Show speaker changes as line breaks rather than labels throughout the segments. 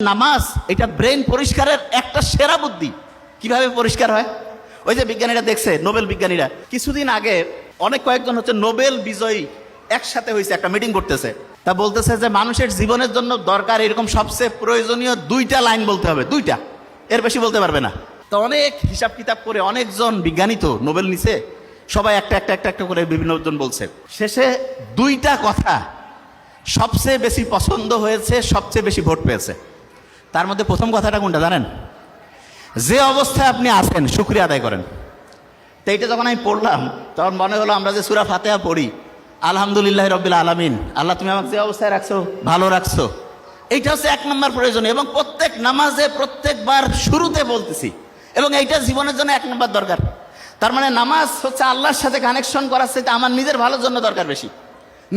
নামাজ এটা ব্রেন পরিষ্কারের একটা সেরা বুদ্ধি। কিভাবে পরিষ্কার হয়? ওই যে বিজ্ঞানীরা দেখছে, নোবেল বিজ্ঞানীরা কিছুদিন আগে অনেক কয়েকজন হচ্ছে নোবেল বিজয়ী একসাথে হয়েছে, একটা মিটিং করতেছে। তা বলতেছে যে মানুষের জীবনের জন্য দরকার এরকম সবচেয়ে প্রয়োজনীয় 2টা লাইন বলতে হবে, 2টা, এর বেশি বলতে পারবে না। তো অনেক হিসাব কিতাব করে অনেকজন বিজ্ঞানী তো নোবেল নিছে, সবাই একটা একটা একটা একটা করে বিভিন্ন জন বলছে। শেষে 2টা কথা সবচেয়ে বেশি পছন্দ হয়েছে, সবচেয়ে বেশি ভোট পেয়েছে। তার মধ্যে প্রথম কথাটা কোনটা জানেন? যে অবস্থায় আপনি আছেন শুকরিয়া আদায় করেন। তো এইটা যখন আমি পড়লাম তখন মনে হলো আমরা যে সূরা ফাতিহা পড়ি, আলহামদুলিল্লাহ রাব্বিল আলামিন, আল্লাহ তুমি আমাকে যে অবস্থায় রাখছো ভালো রাখছো, এইটা হচ্ছে 1 নম্বর প্রয়োজন। এবং প্রত্যেক নামাজে প্রত্যেকবার শুরুতে বলতেছি, এবং এইটা জীবনের জন্য 1 নম্বর দরকার। তার মানে নামাজ হচ্ছে আল্লাহর সাথে কানেকশন করার সাথে আমার নিজের ভালোর জন্য দরকার বেশি।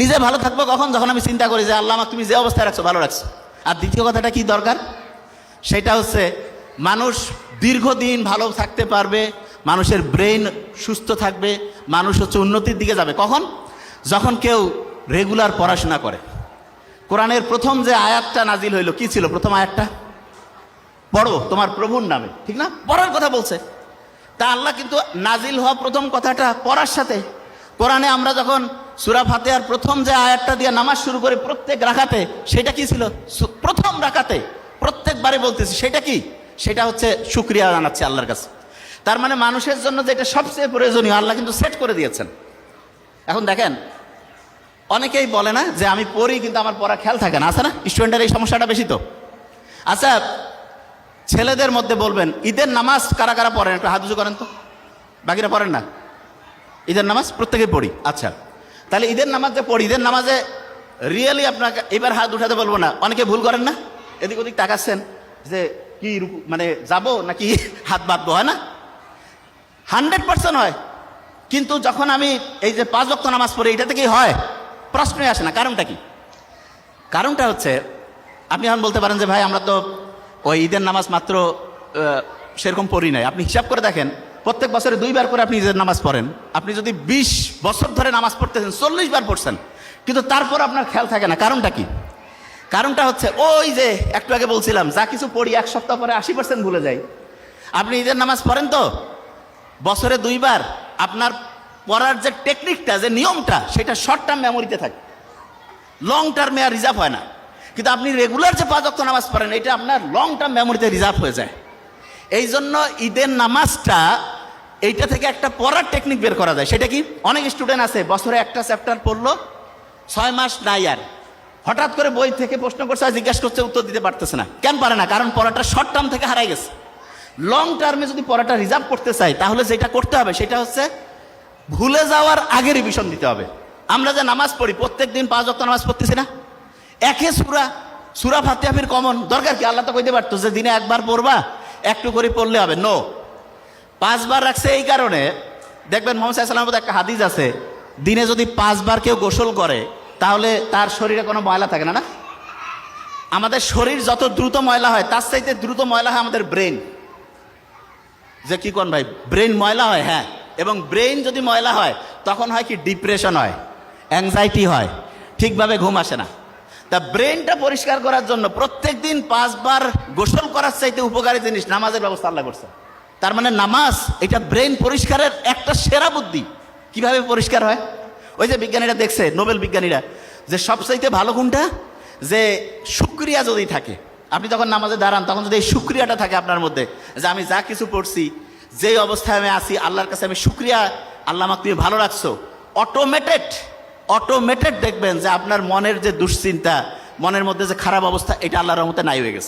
নিজে ভালো থাকবো কখন? যখন আমি চিন্তা করি যে আল্লাহ আমাকে তুমি যে অবস্থায় রাখছো ভালো রাখছো। আর দ্বিতীয় কথাটা কি দরকার? সেটা হচ্ছে মানুষ দীর্ঘদিন ভালো থাকতে পারবে, মানুষের ব্রেন সুস্থ থাকবে, মানুষ হচ্ছে উন্নতির দিকে যাবে কখন? যখন কেউ রেগুলার পড়াশোনা করে। কোরআনের প্রথম যে আয়াতটা নাজিল হইল কি ছিল? প্রথম আয়াতটা পড়ো তোমার প্রভুর নামে, ঠিক না? পড়ার কথা বলছে। তা আল্লাহ কিন্তু নাজিল হওয়া প্রথম কথাটা পড়ার সাথে, কোরআনে আমরা যখন সূরা ফাতিহার প্রথম যে আয়াতটা দিয়ে নামাজ শুরু করি প্রত্যেক রাকাতে, সেটা কি ছিল? প্রথম রাকাতে প্রত্যেকবারে বলতেছি, সেটা কি? সেটা হচ্ছে শুকরিয়া জানাচ্ছে আল্লাহর কাছে। তার মানে মানুষের জন্য যেটা সবচেয়ে প্রয়োজনীয় আল্লাহ কিন্তু সেট করে দিয়েছেন। এখন দেখেন, অনেকেই বলে না যে আমি পড়ি কিন্তু আমার পড়া খেয়াল থাকে না, আছে না? স্টুডেন্টের এই সমস্যাটা বেশি তো। আচ্ছা, ছেলেদের মধ্যে বলবেন ঈদের নামাজ কারা কারা পড়েন? একটু হাত উঁচু করেন তো। বাকিরা পড়েন না? ঈদের নামাজ প্রত্যেকেই পড়ি। আচ্ছা, তাহলে ঈদের নামাজ যে পড়ি, ঈদের নামাজে রিয়েলি আপনাকে এবার হাত উঠাতে বলবো না, অনেকে ভুল করেন না? এদিক ওদিক তাকাচ্ছেন যে কি মানে যাবো নাকি হাত বাঁধবো, হয় না? 100% হয়। কিন্তু যখন আমি এই যে 5 ওয়াক্ত নামাজ পড়ি, এটা থেকেই হয়? প্রশ্নই আসে না। কারণটা কি? কারণটা হচ্ছে, আপনি এখন বলতে পারেন যে ভাই আমরা তো ওই ঈদের নামাজ মাত্র সেরকম পড়ি নাই। আপনি হিসাব করে দেখেন, প্রত্যেক বছরে 2 বার করে আপনি ঈদের নামাজ পড়েন। আপনি যদি 20 বছর ধরে নামাজ পড়তেছেন, 40 বার পড়ছেন, কিন্তু তারপর আপনার খেয়াল থাকে না। কারণটা কি? কারণটা হচ্ছে ওই যে একটু আগে বলছিলাম, যা কিছু পড়ি 1 সপ্তাহ পরে 80% ভুলে যাই। আপনি ঈদের নামাজ পড়েন তো বছরে 2 বার, আপনার পড়ার যে টেকনিকটা, যে নিয়মটা, সেটা শর্ট টার্ম মেমোরিতে থাকে, লং টার্মে আর রিজার্ভ হয় না। কিন্তু আপনি রেগুলার যে 5 ওয়াক্ত নামাজ পড়েন, এটা আপনার লং টার্ম মেমোরিতে রিজার্ভ হয়ে যায়। এই জন্য ঈদের নামাজটা এইটা থেকে একটা পড়ার টেকনিক বের করা যায়। সেটা কি? অনেক স্টুডেন্ট আছে বছরে একটা চ্যাপ্টার পড়লো, 6 মাস নাই, আর হঠাৎ করে বই থেকে প্রশ্ন করছে, জিজ্ঞাসা করছে, উত্তর দিতে পারতেছে না। কেন পারে না? কারণ পড়াটা শর্ট টার্ম থেকে হারাই গেছে। লং টার্মে যদি পড়াটা রিজার্ভ করতে চাই, তাহলে যেটা করতে হবে সেটা হচ্ছে ভুলে যাওয়ার আগে রিভিশন দিতে হবে। আমরা যে নামাজ পড়ি প্রত্যেক দিন 5 ওয়াক্ত নামাজ পড়তেছি না, একে সূরা ফাতিহা ফির কমন দরকার কি? আল্লাহ তো কইতে পারতো যে দিনে 1 বার পড়বা, একটু করে পড়লে হবে। নো, 5 বার রাখছে এই কারণে। দেখবেন মুহাম্মদ সাল্লাল্লাহু আলাইহি ওয়াসাল্লামের একটা হাদিস আছে, দিনে যদি 5 বার কেউ গোসল করে তাহলে তার শরীরে কোনো ময়লা থাকে না। না, আমাদের শরীর যত দ্রুত ময়লা হয়, তার চাইতে দ্রুত ময়লা হয় আমাদের ব্রেন। যে কি কোন ভাই, ব্রেন ময়লা হয়? হ্যাঁ। এবং ব্রেন যদি ময়লা হয় তখন হয় কি? ডিপ্রেশন হয়, অ্যাংজাইটি হয়, ঠিকভাবে ঘুম আসে না। তা ব্রেনটা পরিষ্কার করার জন্য প্রত্যেক দিন 5 বার গোসল করার চাইতে উপকারী জিনিস নামাজের ব্যবস্থা আল্লাহ করছে। তার মানে নামাজ এটা ব্রেন পরিষ্কারের একটা সেরা বুদ্ধি। কিভাবে পরিষ্কার হয়? ওই যে বিজ্ঞানীরা দেখছে, নোবেল বিজ্ঞানীরা, যে সবচাইতে ভালো কোনটা? যে শুকরিয়া যদি থাকে, আপনি যখন নামাজে দাঁড়ান তখন যদি এই শুকরিয়াটা থাকে আপনার মধ্যে, যে আমি যা কিছু পড়ছি, যেই অবস্থায় আমি আছি, আল্লাহর কাছে আমি শুকরিয়া, আল্লাহ আমাকে তুমি ভালো রাখছো, অটোমেটেড দেখবেন যে আপনার মনের যে দুশ্চিন্তা, মনের মধ্যে যে খারাপ অবস্থা, এটা আল্লাহর রহমতে নাই হয়ে গেছে।